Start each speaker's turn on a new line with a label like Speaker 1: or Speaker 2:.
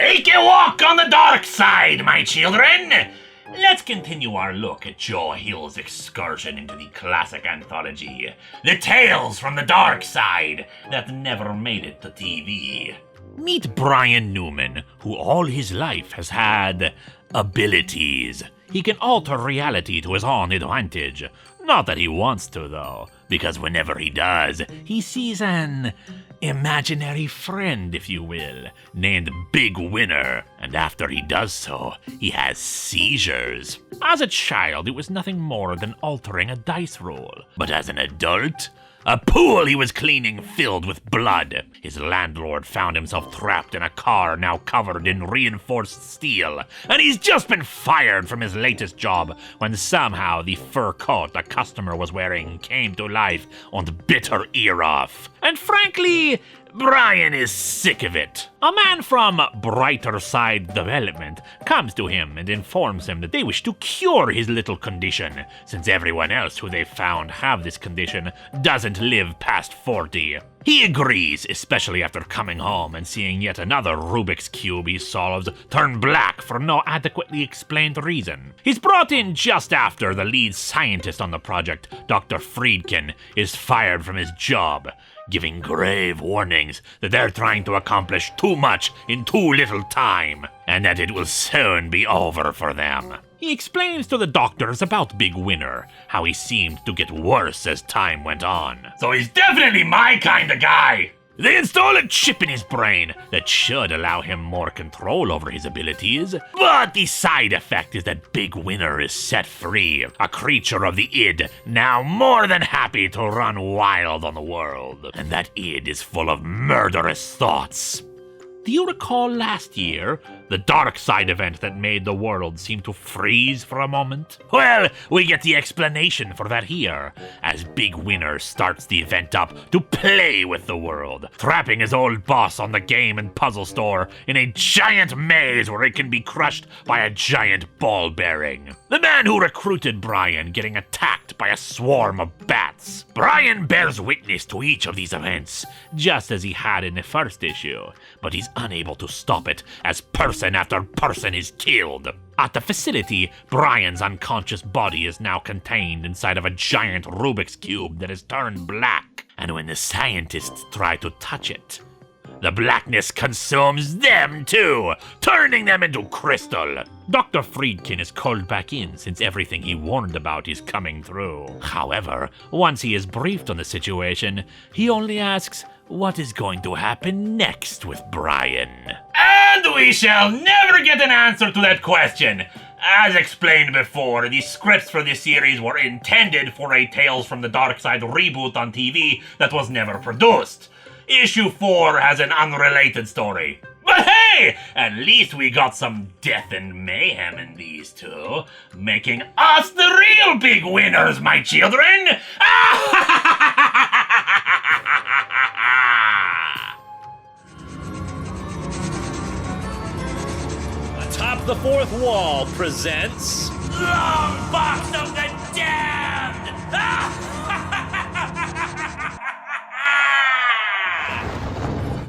Speaker 1: Take a walk on the dark side, my children! Let's continue our look at Joe Hill's excursion into the classic anthology, The Tales from the Dark Side that never made it to TV. Meet Brian Newman, who all his life has had abilities. He can alter reality to his own advantage. Not that he wants to, though, because whenever he does, he sees an imaginary friend, if you will, named Big Winner, and after he does so, he has seizures. As a child, it was nothing more than altering a dice roll, but as an adult, a pool he was cleaning filled with blood. His landlord found himself trapped in a car now covered in reinforced steel, and he's just been fired from his latest job when somehow the fur coat a customer was wearing came to life and bit her ear off. And frankly, Brian is sick of it. A man from Brighter Side Development comes to him and informs him that they wish to cure his little condition, since everyone else who they've found have this condition doesn't live past 40. He agrees, especially after coming home and seeing yet another Rubik's Cube he solves turn black for no adequately explained reason. He's brought in just after the lead scientist on the project, Dr. Friedkin, is fired from his job, giving grave warnings that they're trying to accomplish too much in too little time, and that it will soon be over for them. He explains to the doctors about Big Winner, how he seemed to get worse as time went on. So he's definitely my kind of guy! They install a chip in his brain that should allow him more control over his abilities, but the side effect is that Big Winner is set free, a creature of the id, now more than happy to run wild on the world. And that id is full of murderous thoughts. Do you recall last year, the Darkside event that made the world seem to freeze for a moment? Well, we get the explanation for that here, as Big Winner starts the event up to play with the world, trapping his old boss on the game and puzzle store in a giant maze where it can be crushed by a giant ball bearing. The man who recruited Brian getting attacked by a swarm of bats. Brian bears witness to each of these events, just as he had in the first issue, but he's unable to stop it as person after person is killed. At the facility, Brian's unconscious body is now contained inside of a giant Rubik's Cube that has turned black, and when the scientists try to touch it, the blackness consumes them too, turning them into crystal. Dr. Friedkin is called back in since everything he warned about is coming through. However, once he is briefed on the situation, he only asks what is going to happen next with Brian. And we shall never get an answer to that question. As explained before, the scripts for this series were intended for a Tales from the Darkside reboot on TV that was never produced. Issue 4 has an unrelated story. But hey, at least we got some death and mayhem in these two, making us the real big winners, my children! Atop the Fourth Wall presents Longbox of the